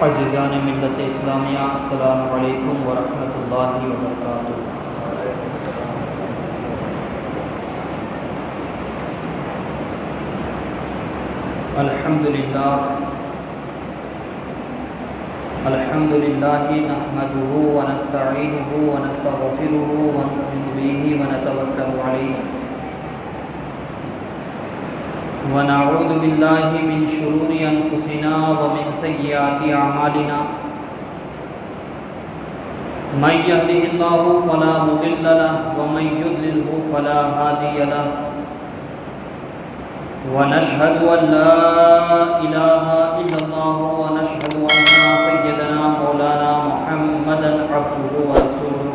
عزیزان ملت اسلامیہ، السلام علیکم ورحمۃ اللہ وبرکاتہ۔ الحمدللہ نحمدہ ونستعینہ ونستغفرہ ونؤمن بہ ونتوکل علیہ ونعوذ باللہ من شرور انفسنا ومن سیئات اعمالنا، من یہدہ اللہ فلا مضل لہ ومن یضللہ فلا ہادی لہ، ونشہد ان لا الہ الا اللہ ونشہد ان سیدنا مولانا محمدا عبدہ ورسولہ،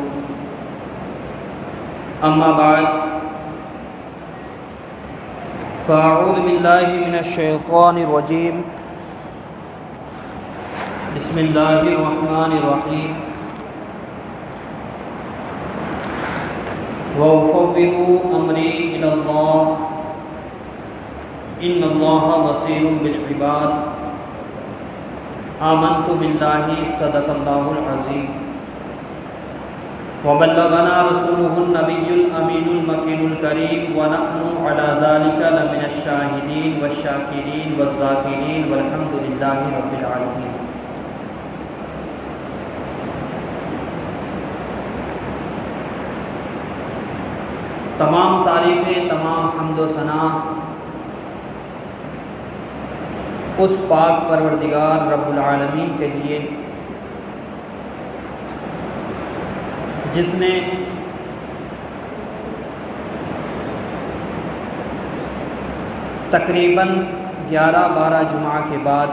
اما بعد فاعوذ باللہ من الشیطان الرجیم، بسم اللہ الرحمن الرحیم، وَأُفَوِّضُ أَمْرِي إِلَى اللَّهِ إِنَّ اللَّهَ بَصِيرٌ بِالْعِبَادِ، آمَنْتُ بِاللَّهِ صدق اللَّهُ الْعَظِيمُ، وَبَلَّغَنَا رَسُولُهُ النَّبِيُّ الْأَمِينُ الْمَكِينُ الْكَرِيمُ، وَنَحْنُ عَلَى ذَلِكَ لَمِنَ الشَّاهِدِينَ وَالشَّاكِرِينَ وَالذَّاكِرِينَ وَالْحَمْدُ لِلَّهِ رَبِّ الْعَالَمِينَ۔ تمام تعریفیں، تمام حمد و ثنا اس پاک پروردگار رب العالمین کے لیے جس نے تقریباً 11-12 جمعہ کے بعد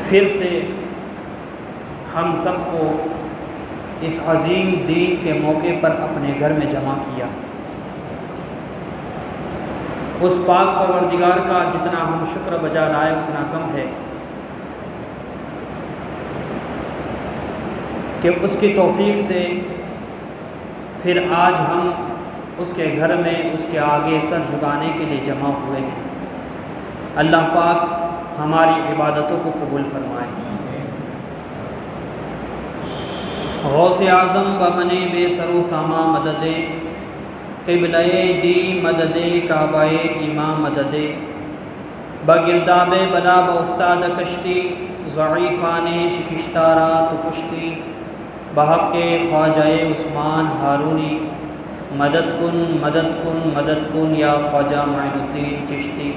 پھر سے ہم سب کو اس عظیم دین کے موقع پر اپنے گھر میں جمع کیا۔ اس پاک پروردگار کا جتنا ہم شکر بجا لائے اتنا کم ہے کہ اس کی توفیق سے پھر آج ہم اس کے گھر میں اس کے آگے سر جھکانے کے لیے جمع ہوئے ہیں۔ اللہ پاک ہماری عبادتوں کو قبول فرمائے۔ غوث اعظم بمن بے سر و ساما مدد، قبلہ دی مدد کعبہ امام مدد، بگرداب بلا بافتاد کشتی، ضعیفان شکشتہ را تو کشتی، بحق خواجہ عثمان ہارونی، مدد کن مدد کن مدد کن یا خواجہ معین الدین چشتی،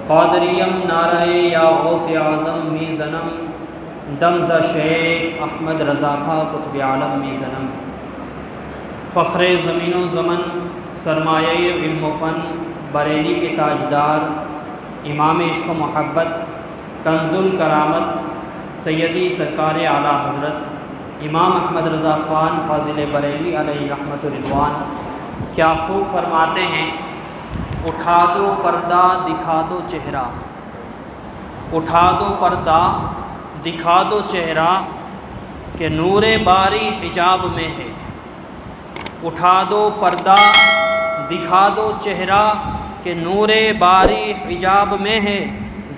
قادریم نعرہ یا غوث اعظم می زنم، دمزہ شیخ احمد رضا خاں قطب عالم می زنم، فخر زمین و زمن، سرمایہ علم و فن، بریلی کے تاجدار، امام عشق و محبت، کنز الکرامت، سیدی سرکار اعلیٰ حضرت امام احمد رضا خان فاضل بریلی علیہ رحمت رضوان کیا خوب فرماتے ہیں، اٹھا دو پردہ دکھا دو چہرہ، اٹھا دو پردہ دکھا دو چہرہ کہ نور باری حجاب میں ہے، اٹھا دو پردہ دکھا دو چہرہ کہ نور باری حجاب میں ہے،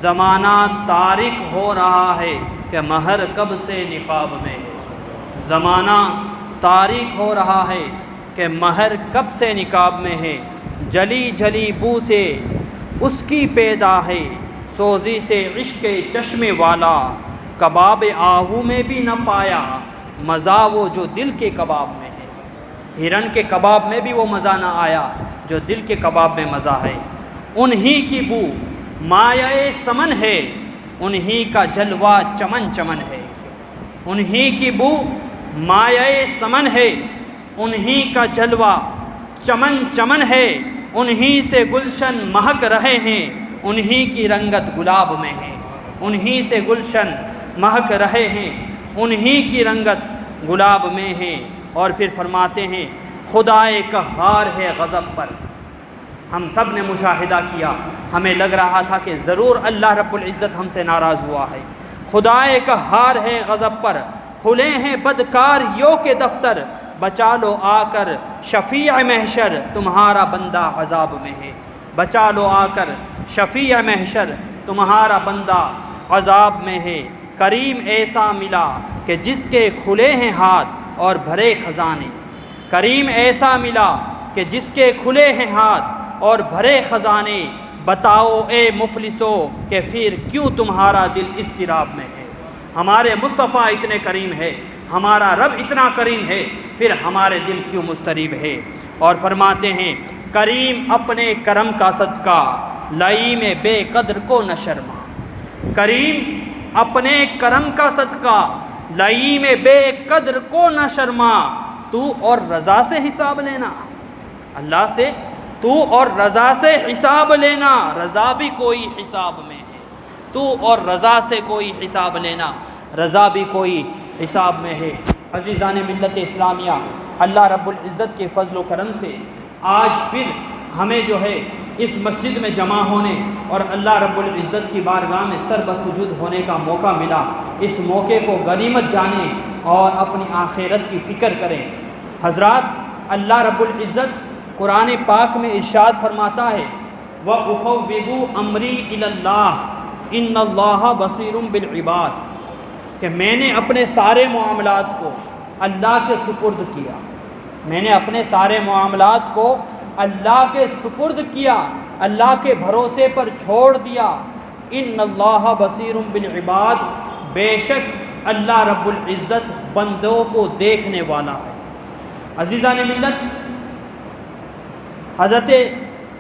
زمانہ تارک ہو رہا ہے کہ مہر کب سے نقاب میں ہے، زمانہ تاریک ہو رہا ہے کہ مہر کب سے نقاب میں ہے، جلی جلی بو سے اس کی پیدا ہے، سوزی سے عشق چشم والا، کباب آہو میں بھی نہ پایا مزہ وہ جو دل کے کباب میں ہے، ہرن کے کباب میں بھی وہ مزہ نہ آیا جو دل کے کباب میں مزہ ہے، انہی کی بو مایہ سمن ہے، انہی کا جلوہ چمن چمن ہے، انہی کی بو مایہ سمن ہے، انہی کا جلوہ چمن چمن ہے، انہی سے گلشن مہک رہے ہیں، انہی کی رنگت گلاب میں ہے، انہی سے گلشن مہک رہے ہیں، انہی کی رنگت گلاب میں ہے۔ اور پھر فرماتے ہیں خدائے قہار ہے غضب پر، ہم سب نے مشاہدہ کیا، ہمیں لگ رہا تھا کہ ضرور اللہ رب العزت ہم سے ناراض ہوا ہے، خدائے قہار ہے غضب پر، کھلے ہیں بدکاریوں کے دفتر، بچا لو آ کر شفیع محشر تمہارا بندہ عذاب میں ہے، بچا لو آ کر شفیع محشر تمہارا بندہ عذاب میں ہے۔ کریم ایسا ملا کہ جس کے کھلے ہیں ہاتھ اور بھرے خزانے، کریم ایسا ملا کہ جس کے کھلے ہیں ہاتھ اور بھرے خزانے، بتاؤ اے مفلسو کہ پھر کیوں تمہارا دل اضطراب میں ہے۔ ہمارے مصطفیٰ اتنے کریم ہے، ہمارا رب اتنا کریم ہے، پھر ہمارے دل کیوں مضطرب ہے؟ اور فرماتے ہیں کریم اپنے کرم کا صدقہ لعیم بے قدر کو نہ شرما، کریم اپنے کرم کا صدقہ لعیم بے قدر کو نہ شرما، تو اور رضا سے حساب لینا، اللہ سے تو اور رضا سے حساب لینا، رضا بھی کوئی حساب میں ہے، تو اور رضا سے کوئی حساب لینا، رضا بھی کوئی حساب میں ہے۔ عزیزان ملت اسلامیہ، اللہ رب العزت کے فضل و کرم سے آج پھر ہمیں جو ہے اس مسجد میں جمع ہونے اور اللہ رب العزت کی بارگاہ میں سر بسجود ہونے کا موقع ملا۔ اس موقع کو غنیمت جانیں اور اپنی آخرت کی فکر کریں۔ حضرات، اللہ رب العزت قرآن پاک میں ارشاد فرماتا ہے وَأُفَوِّضُ أَمْرِي إِلَى اللَّهِ إِنَّ اللَّهَ بَصِيرٌ بِالْعِبَادِ، کہ میں نے اپنے سارے معاملات کو اللہ کے سپرد کیا، میں نے اپنے سارے معاملات کو اللہ کے سپرد کیا، اللہ کے بھروسے پر چھوڑ دیا۔ ان اللہ بصیر بالعباد، بے شک اللہ رب العزت بندوں کو دیکھنے والا ہے۔ عزیزان ملت، حضرت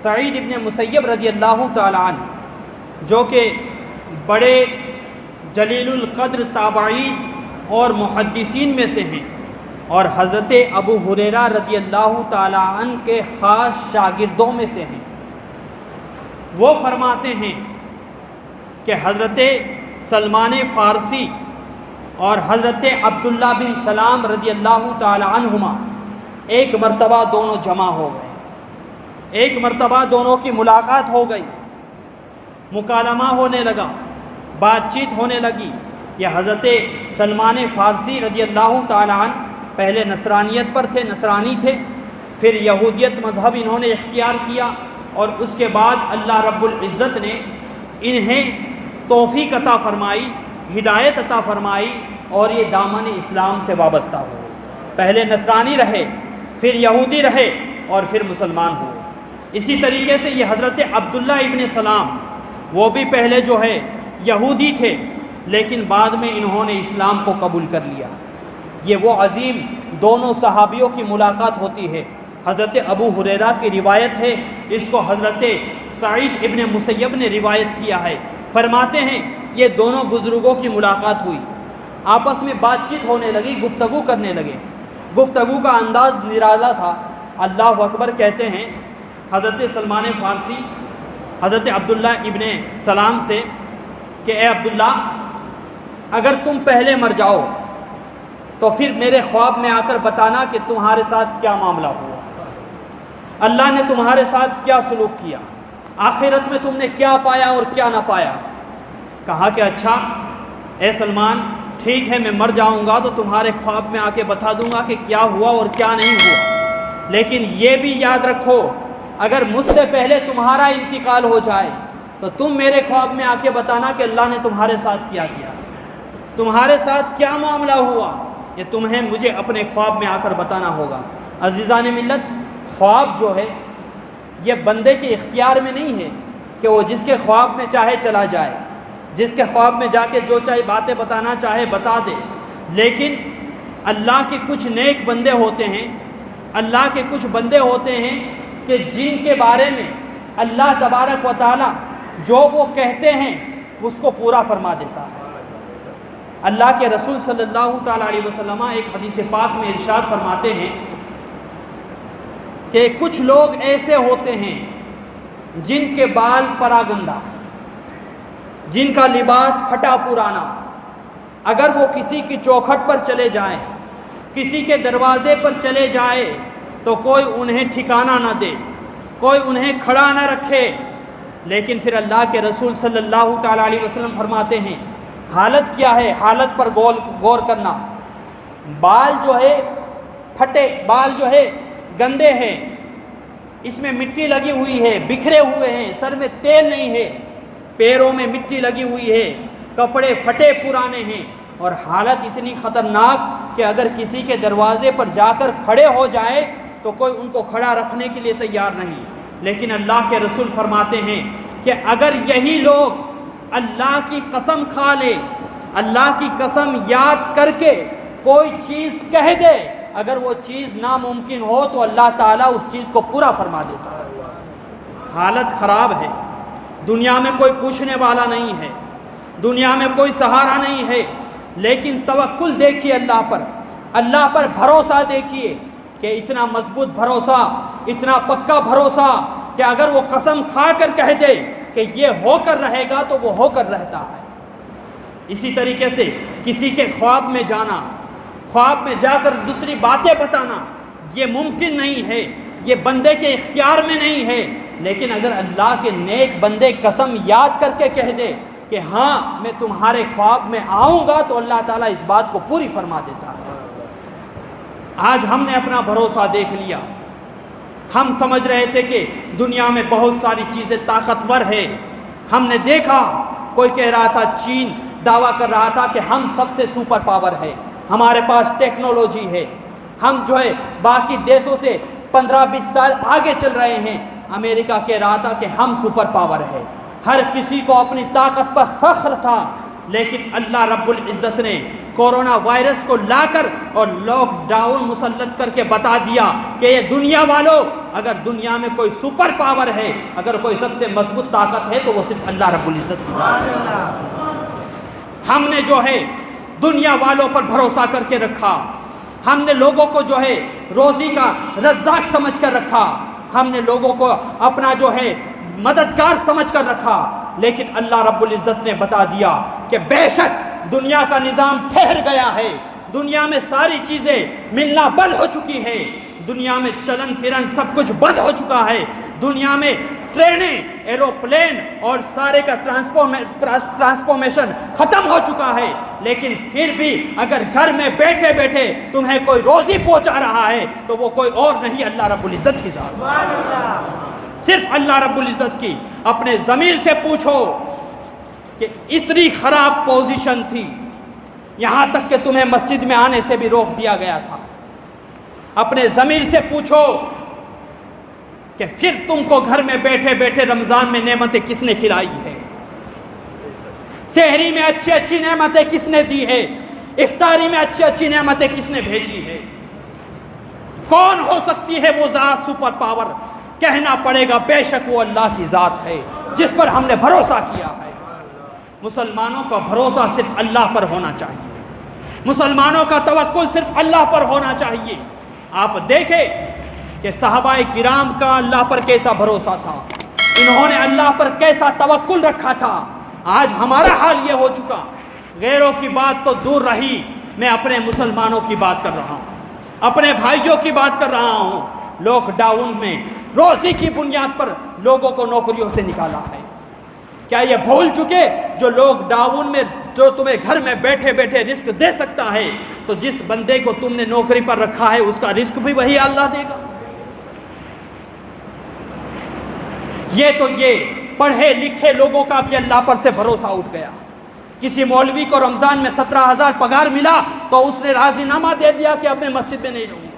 سعید ابن مسیب رضی اللہ تعالی عنہ، جو کہ بڑے جلیل القدر تابعین اور محدثین میں سے ہیں، اور حضرت ابو ہریرہ رضی اللہ تعالی عنہ کے خاص شاگردوں میں سے ہیں، وہ فرماتے ہیں کہ حضرت سلمان فارسی اور حضرت عبداللہ بن سلام رضی اللہ تعالی عنہما ایک مرتبہ دونوں جمع ہو گئے، ایک مرتبہ دونوں کی ملاقات ہو گئی، مکالمہ ہونے لگا، بات چیت ہونے لگی۔ یہ حضرت سلمان فارسی رضی اللہ تعالی عنہ پہلے نصرانیت پر تھے، نصرانی تھے، پھر یہودیت مذہب انہوں نے اختیار کیا، اور اس کے بعد اللہ رب العزت نے انہیں توفیق عطا فرمائی، ہدایت عطا فرمائی، اور یہ دامن اسلام سے وابستہ ہوئے۔ پہلے نصرانی رہے، پھر یہودی رہے، اور پھر مسلمان ہوئے۔ اسی طریقے سے یہ حضرت عبداللہ ابن سلام، وہ بھی پہلے جو ہے یہودی تھے، لیکن بعد میں انہوں نے اسلام کو قبول کر لیا۔ یہ وہ عظیم دونوں صحابیوں کی ملاقات ہوتی ہے۔ حضرت ابو ہریرہ کی روایت ہے، اس کو حضرت سعید ابن مسیب نے روایت کیا ہے۔ فرماتے ہیں یہ دونوں بزرگوں کی ملاقات ہوئی، آپس میں بات چیت ہونے لگی، گفتگو کرنے لگے، گفتگو کا انداز نرالا تھا۔ اللہ اکبر کہتے ہیں حضرت سلمان فارسی حضرت عبداللہ ابن سلام سے کہ اے عبداللہ، اگر تم پہلے مر جاؤ تو پھر میرے خواب میں آ کر بتانا کہ تمہارے ساتھ کیا معاملہ ہوا، اللہ نے تمہارے ساتھ کیا سلوک کیا، آخرت میں تم نے کیا پایا اور کیا نہ پایا۔ کہا کہ اچھا اے سلمان، ٹھیک ہے، میں مر جاؤں گا تو تمہارے خواب میں آ کے بتا دوں گا کہ کیا ہوا اور کیا نہیں ہوا، لیکن یہ بھی یاد رکھو اگر مجھ سے پہلے تمہارا انتقال ہو جائے تو تم میرے خواب میں آ کے بتانا کہ اللہ نے تمہارے ساتھ کیا کیا، تمہارے ساتھ کیا معاملہ ہوا، یہ تمہیں مجھے اپنے خواب میں آ کر بتانا ہوگا۔ عزیزان ملت، خواب جو ہے یہ بندے کے اختیار میں نہیں ہے کہ وہ جس کے خواب میں چاہے چلا جائے، جس کے خواب میں جا کے جو چاہے باتیں بتانا چاہے بتا دے، لیکن اللہ کے کچھ نیک بندے ہوتے ہیں، اللہ کے کچھ بندے ہوتے ہیں کہ جن کے بارے میں اللہ تبارک و تعالی جو وہ کہتے ہیں اس کو پورا فرما دیتا ہے۔ اللہ کے رسول صلی اللہ تعالیٰ علیہ وسلم ایک حدیث پاک میں ارشاد فرماتے ہیں کہ کچھ لوگ ایسے ہوتے ہیں جن کے بال پراگندہ، جن کا لباس پھٹا پرانا، اگر وہ کسی کی چوکھٹ پر چلے جائیں، کسی کے دروازے پر چلے جائے تو کوئی انہیں ٹھکانہ نہ دے، کوئی انہیں کھڑا نہ رکھے، لیکن پھر اللہ کے رسول صلی اللہ تعالیٰ علیہ وسلم فرماتے ہیں حالت کیا ہے، حالت پر غور کرنا، بال جو ہے پھٹے، بال جو ہے گندے ہیں، اس میں مٹی لگی ہوئی ہے، بکھرے ہوئے ہیں، سر میں تیل نہیں ہے، پیروں میں مٹی لگی ہوئی ہے، کپڑے پھٹے پرانے ہیں، اور حالت اتنی خطرناک کہ اگر کسی کے دروازے پر جا کر کھڑے ہو جائے تو کوئی ان کو کھڑا رکھنے کے لیے تیار نہیں۔ لیکن اللہ کے رسول فرماتے ہیں کہ اگر یہی لوگ اللہ کی قسم کھا لے، اللہ کی قسم یاد کر کے کوئی چیز کہہ دے، اگر وہ چیز ناممکن ہو تو اللہ تعالیٰ اس چیز کو پورا فرما دیتا ہے۔ حالت خراب ہے، دنیا میں کوئی پوچھنے والا نہیں ہے، دنیا میں کوئی سہارا نہیں ہے، لیکن توکل دیکھیے اللہ پر بھروسہ دیکھیے کہ اتنا مضبوط بھروسہ، اتنا پکا بھروسہ کہ اگر وہ قسم کھا کر کہہ دے کہ یہ ہو کر رہے گا تو وہ ہو کر رہتا ہے۔ اسی طریقے سے کسی کے خواب میں جانا، خواب میں جا کر دوسری باتیں بتانا، یہ ممکن نہیں ہے، یہ بندے کے اختیار میں نہیں ہے، لیکن اگر اللہ کے نیک بندے قسم یاد کر کے کہہ دے کہ ہاں میں تمہارے خواب میں آؤں گا تو اللہ تعالیٰ اس بات کو پوری فرما دیتا ہے۔ آج ہم نے اپنا بھروسہ دیکھ لیا، ہم سمجھ رہے تھے کہ دنیا میں بہت ساری چیزیں طاقتور ہے، ہم نے دیکھا کوئی کہہ رہا تھا، چین دعویٰ کر رہا تھا کہ ہم سب سے سپر پاور ہے، ہمارے پاس ٹیکنالوجی ہے، ہم جو ہے باقی دیشوں سے 15-20 سال آگے چل رہے ہیں۔ امریکہ کہہ رہا تھا کہ ہم سپر پاور ہے، ہر کسی کو اپنی طاقت پر فخر تھا، لیکن اللہ رب العزت نے کورونا وائرس کو لا کر اور لاک ڈاؤن مسلط کر کے بتا دیا کہ یہ دنیا والوں، اگر دنیا میں کوئی سپر پاور ہے، اگر کوئی سب سے مضبوط طاقت ہے تو وہ صرف اللہ رب العزت کی ذات ہے۔ ہم نے جو ہے دنیا والوں پر بھروسہ کر کے رکھا، ہم نے لوگوں کو جو ہے روزی کا رزاق سمجھ کر رکھا، ہم نے لوگوں کو اپنا جو ہے مددگار سمجھ کر رکھا، لیکن اللہ رب العزت نے بتا دیا کہ بے شک دنیا کا نظام ٹھہر گیا ہے، دنیا میں ساری چیزیں ملنا بند ہو چکی ہے، دنیا میں چلن پھرن سب کچھ بند ہو چکا ہے، دنیا میں ٹرینیں، ایروپلین اور سارے کا ٹرانسفارمیشن ختم ہو چکا ہے، لیکن پھر بھی اگر گھر میں بیٹھے بیٹھے تمہیں کوئی روزی پہنچا رہا ہے تو وہ کوئی اور نہیں، اللہ رب العزت کی ذات، صرف اللہ رب العزت کی۔ اپنے ضمیر سے پوچھو کہ اتنی خراب پوزیشن تھی، یہاں تک کہ تمہیں مسجد میں آنے سے بھی روک دیا گیا تھا، اپنے ضمیر سے پوچھو کہ پھر تم کو گھر میں بیٹھے بیٹھے رمضان میں نعمتیں کس نے کھلائی ہے، سحری میں اچھی اچھی نعمتیں کس نے دی ہے، افطاری میں اچھی اچھی نعمتیں کس نے بھیجی ہے، کون ہو سکتی ہے وہ ذات سپر پاور؟ کہنا پڑے گا بے شک وہ اللہ کی ذات ہے جس پر ہم نے بھروسہ کیا ہے۔ مسلمانوں کا بھروسہ صرف اللہ پر ہونا چاہیے، مسلمانوں کا توکل صرف اللہ پر ہونا چاہیے۔ آپ دیکھیں کہ صحابہ کرام کا اللہ پر کیسا بھروسہ تھا، انہوں نے اللہ پر کیسا توکل رکھا تھا۔ آج ہمارا حال یہ ہو چکا، غیروں کی بات تو دور رہی، میں اپنے مسلمانوں کی بات کر رہا ہوں، اپنے بھائیوں کی بات کر رہا ہوں۔ لاک ڈاؤن میں روزی کی بنیاد پر لوگوں کو نوکریوں سے نکالا ہے۔ کیا یہ بھول چکے جو لاک ڈاؤن میں جو تمہیں گھر میں بیٹھے بیٹھے رزق دے سکتا ہے، تو جس بندے کو تم نے نوکری پر رکھا ہے اس کا رزق بھی وہی اللہ دے گا؟ یہ پڑھے لکھے لوگوں کا بھی اللہ پر سے بھروسہ اٹھ گیا۔ کسی مولوی کو رمضان میں 17,000 پگار ملا تو اس نے راضی نامہ دے دیا کہ اب میں مسجد میں نہیں رہوں گا۔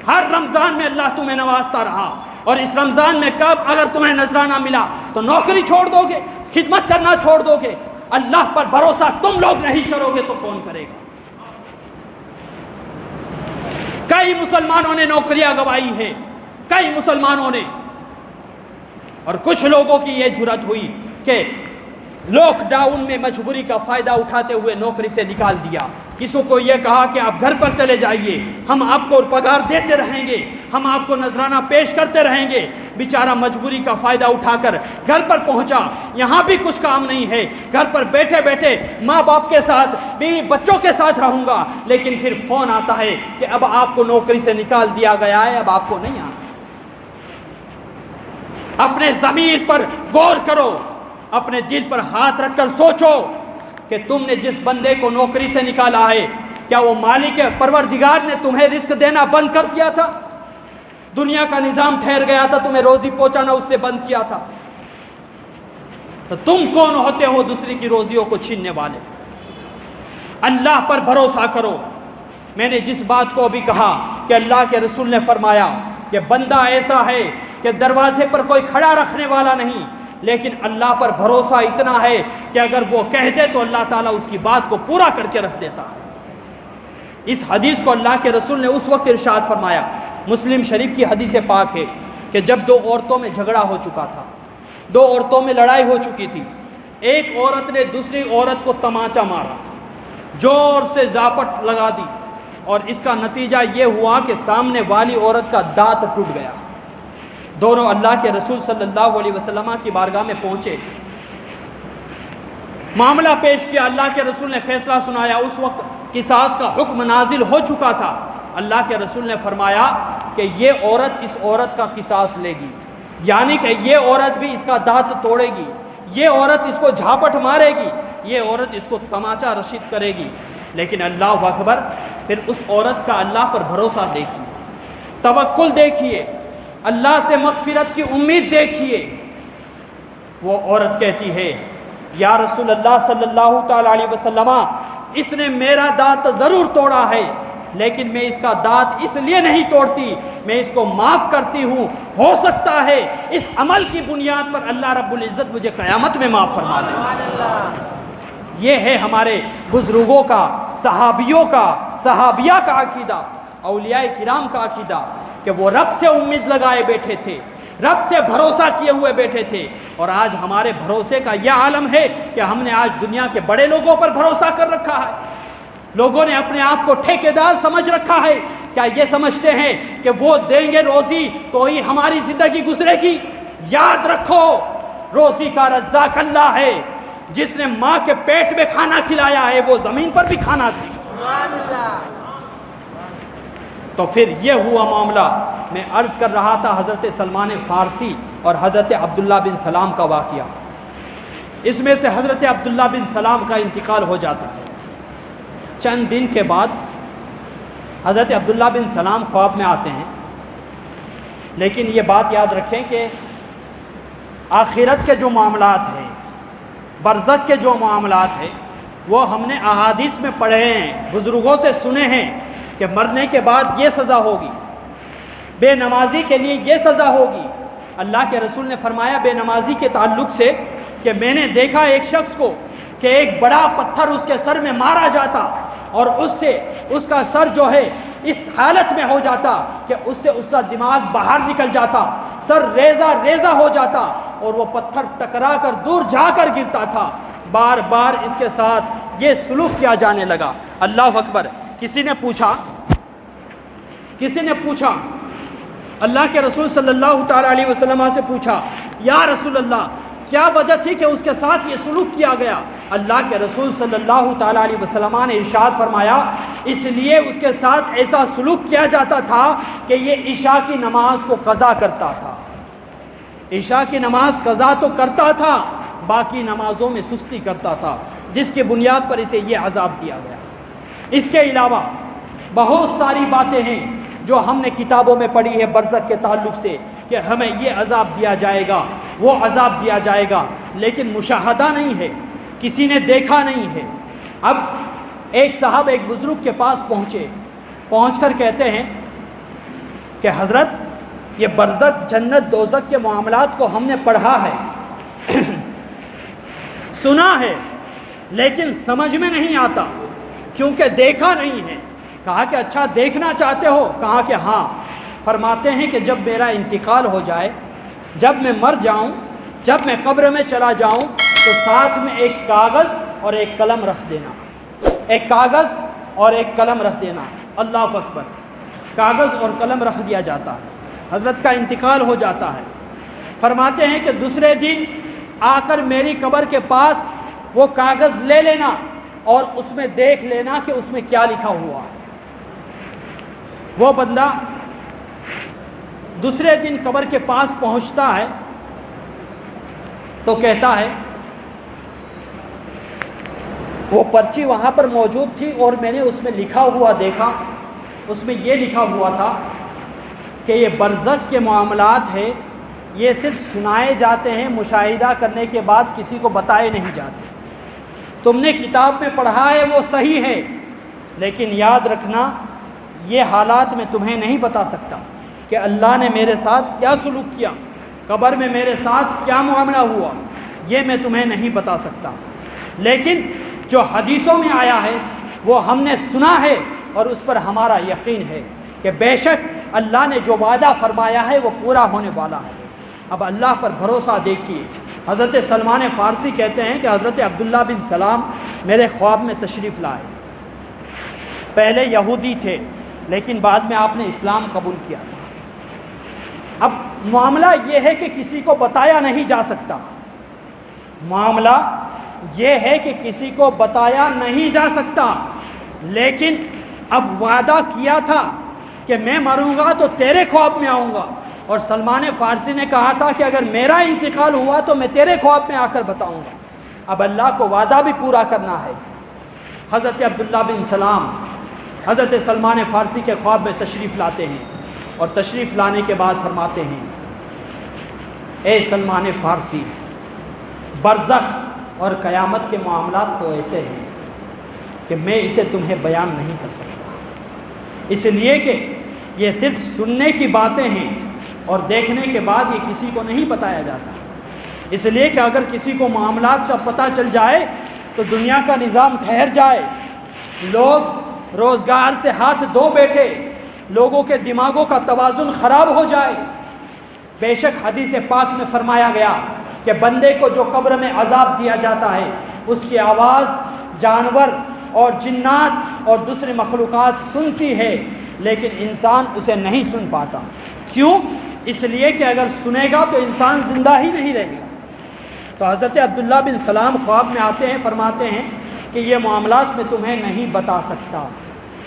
ہر رمضان میں اللہ تمہیں نوازتا رہا، اور اس رمضان میں کب اگر تمہیں نذرانہ ملا تو نوکری چھوڑ دو گے، خدمت کرنا چھوڑ دو گے؟ اللہ پر بھروسہ تم لوگ نہیں کرو گے تو کون کرے گا؟ کئی مسلمانوں نے نوکریاں گنوائی ہے، کئی مسلمانوں نے، اور کچھ لوگوں کی یہ جرأت ہوئی کہ لاک ڈاؤن میں مجبوری کا فائدہ اٹھاتے ہوئے نوکری سے نکال دیا۔ کسی کو یہ کہا کہ آپ گھر پر چلے جائیے، ہم آپ کو پگار دیتے رہیں گے، ہم آپ کو نذرانہ پیش کرتے رہیں گے۔ بیچارہ مجبوری کا فائدہ اٹھا کر گھر پر پہنچا، یہاں بھی کچھ کام نہیں ہے، گھر پر بیٹھے بیٹھے ماں باپ کے ساتھ، بیوی بچوں کے ساتھ رہوں گا، لیکن پھر فون آتا ہے کہ اب آپ کو نوکری سے نکال دیا گیا ہے، اب آپ کو نہیں آنا۔ اپنے ضمیر پر غور کرو، اپنے دل پر ہاتھ رکھ کر سوچو کہ تم نے جس بندے کو نوکری سے نکالا ہے، کیا وہ مالک پروردگار نے تمہیں رزق دینا بند کر دیا تھا؟ دنیا کا نظام ٹھہر گیا تھا، تمہیں روزی پہنچانا اس نے بند کیا تھا؟ تو تم کون ہوتے ہو دوسری کی روزیوں کو چھیننے والے؟ اللہ پر بھروسہ کرو۔ میں نے جس بات کو ابھی کہا کہ اللہ کے رسول نے فرمایا کہ بندہ ایسا ہے کہ دروازے پر کوئی کھڑا رکھنے والا نہیں، لیکن اللہ پر بھروسہ اتنا ہے کہ اگر وہ کہہ دے تو اللہ تعالیٰ اس کی بات کو پورا کر کے رکھ دیتا ہے۔ اس حدیث کو اللہ کے رسول نے اس وقت ارشاد فرمایا، مسلم شریف کی حدیث پاک ہے، کہ جب دو عورتوں میں جھگڑا ہو چکا تھا، دو عورتوں میں لڑائی ہو چکی تھی، ایک عورت نے دوسری عورت کو تمانچہ مارا، زور سے زاپٹ لگا دی، اور اس کا نتیجہ یہ ہوا کہ سامنے والی عورت کا دانت ٹوٹ گیا۔ دونوں اللہ کے رسول صلی اللہ علیہ وسلم کی بارگاہ میں پہنچے، معاملہ پیش کیا، اللہ کے رسول نے فیصلہ سنایا۔ اس وقت قصاص کا حکم نازل ہو چکا تھا۔ اللہ کے رسول نے فرمایا کہ یہ عورت اس عورت کا قصاص لے گی، یعنی کہ یہ عورت بھی اس کا دانت توڑے گی، یہ عورت اس کو جھاپٹ مارے گی، یہ عورت اس کو تمانچہ رشید کرے گی۔ لیکن اللہ اکبر، پھر اس عورت کا اللہ پر بھروسہ دیکھیے، توکل دیکھیے، اللہ سے مغفرت کی امید دیکھیے۔ وہ عورت کہتی ہے، یا رسول اللہ صلی اللہ تعالیٰ علیہ وسلم، اس نے میرا دانت ضرور توڑا ہے، لیکن میں اس کا دانت اس لیے نہیں توڑتی، میں اس کو معاف کرتی ہوں، ہو سکتا ہے اس عمل کی بنیاد پر اللہ رب العزت مجھے قیامت میں معاف فرما دے۔ یہ ہے ہمارے بزرگوں کا، صحابیوں کا، صحابیہ کا عقیدہ، اولیاء کرام کا عقیدہ، کہ وہ رب سے امید لگائے بیٹھے تھے، رب سے بھروسہ کیے ہوئے بیٹھے تھے۔ اور آج ہمارے بھروسے کا یہ عالم ہے کہ ہم نے آج دنیا کے بڑے لوگوں پر بھروسہ کر رکھا ہے۔ لوگوں نے اپنے آپ کو ٹھیکیدار سمجھ رکھا ہے۔ کیا یہ سمجھتے ہیں کہ وہ دیں گے روزی تو ہی ہماری زندگی گزرے گی؟ یاد رکھو، روزی کا رزاق اللہ ہے، جس نے ماں کے پیٹ میں کھانا کھلایا ہے وہ زمین پر بھی کھانا دے گا۔ تو پھر یہ ہوا معاملہ۔ میں عرض کر رہا تھا حضرت سلمان فارسی اور حضرت عبداللہ بن سلام کا واقعہ۔ اس میں سے حضرت عبداللہ بن سلام کا انتقال ہو جاتا ہے۔ چند دن کے بعد حضرت عبداللہ بن سلام خواب میں آتے ہیں، لیکن یہ بات یاد رکھیں کہ آخرت کے جو معاملات ہیں، برزخ کے جو معاملات ہیں، وہ ہم نے احادیث میں پڑھے ہیں، بزرگوں سے سنے ہیں کہ مرنے کے بعد یہ سزا ہوگی، بے نمازی کے لیے یہ سزا ہوگی۔ اللہ کے رسول نے فرمایا بے نمازی کے تعلق سے کہ میں نے دیکھا ایک شخص کو کہ ایک بڑا پتھر اس کے سر میں مارا جاتا، اور اس سے اس کا سر جو ہے اس حالت میں ہو جاتا کہ اس سے اس کا دماغ باہر نکل جاتا، سر ریزہ ریزہ ہو جاتا، اور وہ پتھر ٹکرا کر دور جا کر گرتا تھا۔ بار بار اس کے ساتھ یہ سلوک کیا جانے لگا۔ اللہ اکبر۔ کسی نے پوچھا اللہ کے رسول صلی اللہ تعالیٰ علیہ وسلم سے پوچھا، یا رسول اللہ کیا وجہ تھی کہ اس کے ساتھ یہ سلوک کیا گیا؟ اللہ کے رسول صلی اللہ تعالیٰ علیہ وسلم نے ارشاد فرمایا، اس لیے اس کے ساتھ ایسا سلوک کیا جاتا تھا کہ یہ عشاء کی نماز کو قضا کرتا تھا۔ عشاء کی نماز قضا تو کرتا تھا، باقی نمازوں میں سستی کرتا تھا، جس کی بنیاد پر اسے یہ عذاب دیا گیا۔ اس کے علاوہ بہت ساری باتیں ہیں جو ہم نے کتابوں میں پڑھی ہے برزخ کے تعلق سے، کہ ہمیں یہ عذاب دیا جائے گا، وہ عذاب دیا جائے گا، لیکن مشاہدہ نہیں ہے، کسی نے دیکھا نہیں ہے۔ اب ایک صاحب ایک بزرگ کے پاس پہنچے، پہنچ کر کہتے ہیں کہ حضرت یہ برزخ جنت دوزخ کے معاملات کو ہم نے پڑھا ہے، سنا ہے، لیکن سمجھ میں نہیں آتا کیونکہ دیکھا نہیں ہے۔ کہا کہ اچھا دیکھنا چاہتے ہو؟ کہا کہ ہاں۔ فرماتے ہیں کہ جب میرا انتقال ہو جائے، جب میں مر جاؤں، جب میں قبر میں چلا جاؤں، تو ساتھ میں ایک کاغذ اور ایک قلم رکھ دینا، ایک کاغذ اور ایک قلم رکھ دینا۔ اللہ اکبر۔ کاغذ اور قلم رکھ دیا جاتا ہے، حضرت کا انتقال ہو جاتا ہے۔ فرماتے ہیں کہ دوسرے دن آ کر میری قبر کے پاس وہ کاغذ لے لینا اور اس میں دیکھ لینا کہ اس میں کیا لکھا ہوا ہے۔ وہ بندہ دوسرے دن قبر کے پاس پہنچتا ہے تو کہتا ہے، وہ پرچی وہاں پر موجود تھی اور میں نے اس میں لکھا ہوا دیکھا، اس میں یہ لکھا ہوا تھا کہ یہ برزخ کے معاملات ہے، یہ صرف سنائے جاتے ہیں، مشاہدہ کرنے کے بعد کسی کو بتائے نہیں جاتے۔ تم نے کتاب میں پڑھا ہے وہ صحیح ہے، لیکن یاد رکھنا یہ حالات میں تمہیں نہیں بتا سکتا کہ اللہ نے میرے ساتھ کیا سلوک کیا، قبر میں میرے ساتھ کیا معاملہ ہوا، یہ میں تمہیں نہیں بتا سکتا۔ لیکن جو حدیثوں میں آیا ہے وہ ہم نے سنا ہے اور اس پر ہمارا یقین ہے کہ بے شک اللہ نے جو وعدہ فرمایا ہے وہ پورا ہونے والا ہے۔ اب اللہ پر بھروسہ دیکھیے۔ حضرت سلمان فارسی کہتے ہیں کہ حضرت عبداللہ بن سلام میرے خواب میں تشریف لائے۔ پہلے یہودی تھے لیکن بعد میں آپ نے اسلام قبول کیا تھا۔ اب معاملہ یہ ہے کہ کسی کو بتایا نہیں جا سکتا، معاملہ یہ ہے کہ کسی کو بتایا نہیں جا سکتا، لیکن اب وعدہ کیا تھا کہ میں مروں گا تو تیرے خواب میں آؤں گا، اور سلمان فارسی نے کہا تھا کہ اگر میرا انتقال ہوا تو میں تیرے خواب میں آ کر بتاؤں گا۔ اب اللہ کو وعدہ بھی پورا کرنا ہے۔ حضرت عبداللہ بن سلام حضرت سلمان فارسی کے خواب میں تشریف لاتے ہیں، اور تشریف لانے کے بعد فرماتے ہیں، اے سلمان فارسی، برزخ اور قیامت کے معاملات تو ایسے ہیں کہ میں اسے تمہیں بیان نہیں کر سکتا، اس لیے کہ یہ صرف سننے کی باتیں ہیں اور دیکھنے کے بعد یہ کسی کو نہیں بتایا جاتا، اس لیے کہ اگر کسی کو معاملات کا پتہ چل جائے تو دنیا کا نظام ٹھہر جائے، لوگ روزگار سے ہاتھ دھو بیٹھے، لوگوں کے دماغوں کا توازن خراب ہو جائے۔ بے شک حدیث پاک میں فرمایا گیا کہ بندے کو جو قبر میں عذاب دیا جاتا ہے اس کی آواز جانور اور جنات اور دوسری مخلوقات سنتی ہے، لیکن انسان اسے نہیں سن پاتا۔ کیوں؟ اس لیے کہ اگر سنے گا تو انسان زندہ ہی نہیں رہے گا۔ تو حضرت عبداللہ بن سلام خواب میں آتے ہیں، فرماتے ہیں کہ یہ معاملات میں تمہیں نہیں بتا سکتا،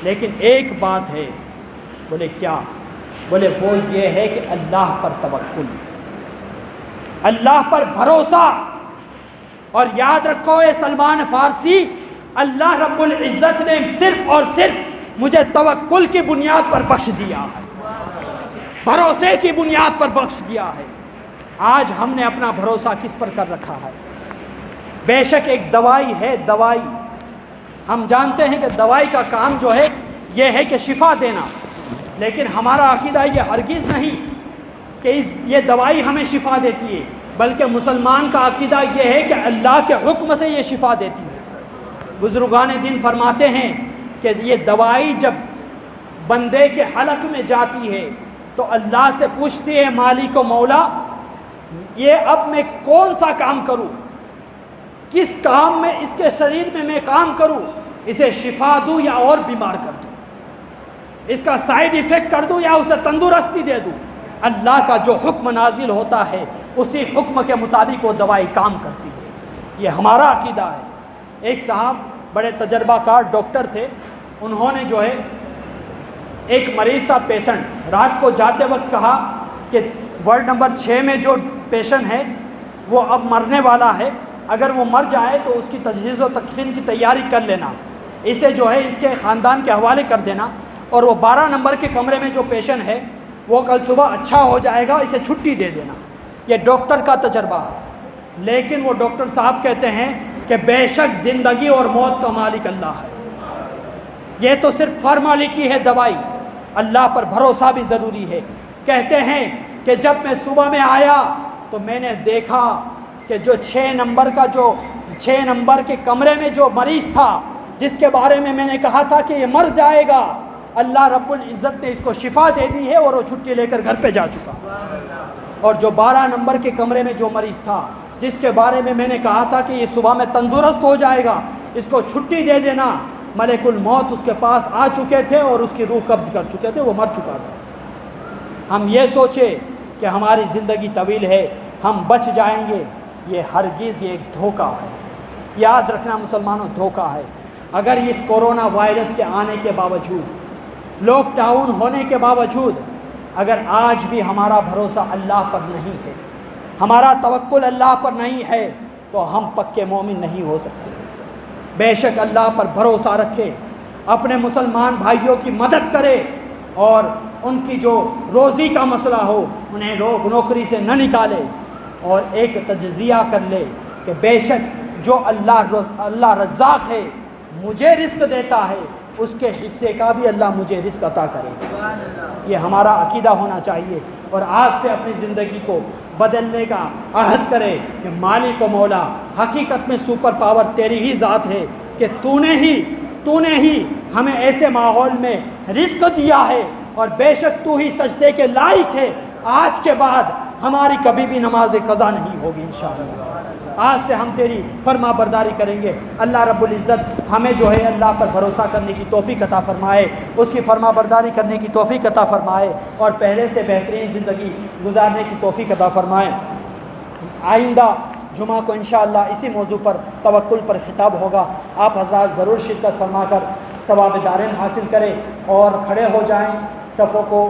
لیکن ایک بات ہے۔ بولے کیا؟ بولے وہ یہ ہے کہ اللہ پر توکل، اللہ پر بھروسہ۔ اور یاد رکھو اے سلمان فارسی، اللہ رب العزت نے صرف اور صرف مجھے توکل کی بنیاد پر بخش دیا ہے، بھروسے کی بنیاد پر بخش دیا ہے۔ آج ہم نے اپنا بھروسہ کس پر کر رکھا ہے؟ بے شک ایک دوائی ہے، دوائی ہم جانتے ہیں کہ دوائی کا کام جو ہے یہ ہے کہ شفا دینا، لیکن ہمارا عقیدہ یہ ہرگز نہیں کہ یہ دوائی ہمیں شفا دیتی ہے، بلکہ مسلمان کا عقیدہ یہ ہے کہ اللہ کے حکم سے یہ شفا دیتی ہے۔ بزرگان دین فرماتے ہیں کہ یہ دوائی جب بندے کے حلق میں جاتی ہے تو اللہ سے پوچھتی ہے مالک و مولا، یہ اب میں کون سا کام کروں، کس کام میں اس کے شریر میں کام کروں، اسے شفا دوں یا اور بیمار کر دوں، اس کا سائیڈ ایفیکٹ کر دوں یا اسے تندرستی دے دوں۔ اللہ کا جو حکم نازل ہوتا ہے اسی حکم کے مطابق وہ دوائی کام کرتی ہے۔ یہ ہمارا عقیدہ ہے۔ ایک صاحب بڑے تجربہ کار ڈاکٹر تھے، انہوں نے جو ہے ایک مریض تھا پیشنٹ، رات کو جاتے وقت کہا کہ وارڈ نمبر 6 میں جو پیشنٹ ہے وہ اب مرنے والا ہے، اگر وہ مر جائے تو اس کی تجہیز و تکفین کی تیاری کر لینا، اسے جو ہے اس کے خاندان کے حوالے کر دینا، اور وہ 12 نمبر کے کمرے میں جو پیشنٹ ہے وہ کل صبح اچھا ہو جائے گا، اسے چھٹی دے دینا۔ یہ ڈاکٹر کا تجربہ ہے، لیکن وہ ڈاکٹر صاحب کہتے ہیں کہ بے شک زندگی اور موت کا مالک اللہ ہے، یہ تو صرف فارمالٹی ہے دوائی، اللہ پر بھروسہ بھی ضروری ہے۔ کہتے ہیں کہ جب میں صبح میں آیا تو میں نے دیکھا کہ جو 6 نمبر کے کمرے میں جو مریض تھا جس کے بارے میں نے کہا تھا کہ یہ مر جائے گا، اللہ رب العزت نے اس کو شفا دے دی ہے اور وہ چھٹی لے کر گھر پہ جا چکا۔ اور جو 12 نمبر کے کمرے میں جو مریض تھا جس کے بارے میں نے کہا تھا کہ یہ صبح میں تندرست ہو جائے گا، اس کو چھٹی دے دینا، ملک الموت اس کے پاس آ چکے تھے اور اس کی روح قبض کر چکے تھے، وہ مر چکا تھا۔ ہم یہ سوچے کہ ہماری زندگی طویل ہے، ہم بچ جائیں گے، یہ ہرگز یہ ایک دھوکہ ہے۔ یاد رکھنا مسلمانوں، دھوکہ ہے۔ اگر اس کورونا وائرس کے آنے کے باوجود، لاک ڈاؤن ہونے کے باوجود، اگر آج بھی ہمارا بھروسہ اللہ پر نہیں ہے، ہمارا توکل اللہ پر نہیں ہے، تو ہم پکے مومن نہیں ہو سکتے۔ بے شک اللہ پر بھروسہ رکھے، اپنے مسلمان بھائیوں کی مدد کرے، اور ان کی جو روزی کا مسئلہ ہو انہیں نوکری سے نہ نکالے، اور ایک تجزیہ کر لے کہ بے شک جو اللہ رزاق ہے، مجھے رزق دیتا ہے، اس کے حصے کا بھی اللہ مجھے رزق عطا کرے۔ یہ ہمارا عقیدہ ہونا چاہیے، اور آج سے اپنی زندگی کو بدلنے کا عہد کرے کہ مالک و مولا، حقیقت میں سپر پاور تیری ہی ذات ہے کہ تو نے ہی ہمیں ایسے ماحول میں رزق دیا ہے، اور بے شک تو ہی سجدے کے لائق ہے۔ آج کے بعد ہماری کبھی بھی نماز قضا نہیں ہوگی انشاءاللہ۔ آج سے ہم تیری فرما برداری کریں گے۔ اللہ رب العزت ہمیں جو ہے اللہ پر بھروسہ کرنے کی توفیق عطا فرمائے، اس کی فرما برداری کرنے کی توفیق عطا فرمائے، اور پہلے سے بہترین زندگی گزارنے کی توفیق عطا فرمائے۔ آئندہ جمعہ کو انشاءاللہ اسی موضوع پر توکل پر خطاب ہوگا۔ آپ حضرات ضرور شرکت فرما کر ثواب دارین حاصل کریں، اور کھڑے ہو جائیں، صفوں کو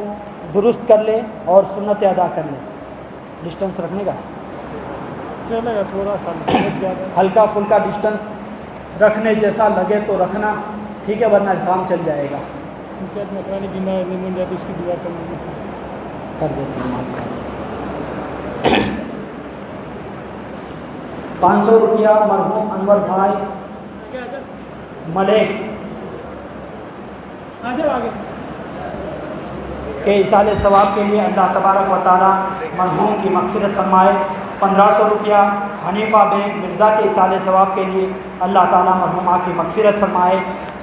درست کر لیں اور سنت ادا کر لیں۔ ڈسٹنس رکھنے کا چلے گا تھوڑا سا ہلکا پھلکا ڈسٹنس رکھنے جیسا لگے تو رکھنا، ٹھیک ہے، ورنہ کام چل جائے گا۔ مکانی بیمار نہیں بن جاتی، اس کی دعا کر دیتے ہیں نماز کا۔ 500 روپیہ مرحوم انور بھائی ملیک کے ایصال ثواب کے لیے اللہ تبارک و تعالی مرحوم کی مغفرت فرمائے۔ 1500 روپیہ حنیفہ بیگ مرزا کے ایصال ثواب کے لیے اللہ تعالی مرحومہ کی مغفرت فرمائے۔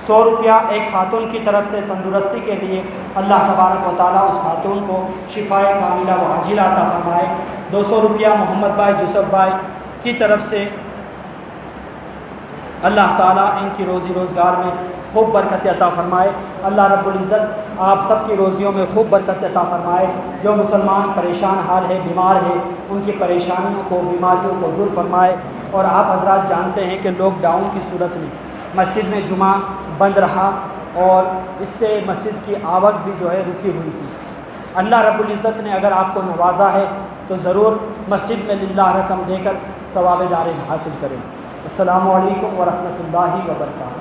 100 روپیہ ایک خاتون کی طرف سے تندرستی کے لیے اللہ تبارک و تعالی اس خاتون کو شفائے کاملہ و عاجلہ عطا فرمائے۔ 200 روپیہ محمد بھائی یوسف بھائی کی طرف سے اللہ تعالیٰ ان کی روزی روزگار میں خوب برکت عطا فرمائے۔ اللہ رب العزت آپ سب کی روزیوں میں خوب برکت عطا فرمائے۔ جو مسلمان پریشان حال ہے، بیمار ہے، ان کی پریشانیوں کو، بیماریوں کو دور فرمائے۔ اور آپ حضرات جانتے ہیں کہ لاک ڈاؤن کی صورت میں مسجد میں جمعہ بند رہا، اور اس سے مسجد کی آوک بھی جو ہے رکی ہوئی تھی۔ اللہ رب العزت نے اگر آپ کو نوازا ہے تو ضرور مسجد میں للہ رقم دے کر ثواب دارین حاصل کریں۔ السلام علیکم ورحمۃ اللہ وبرکاتہ۔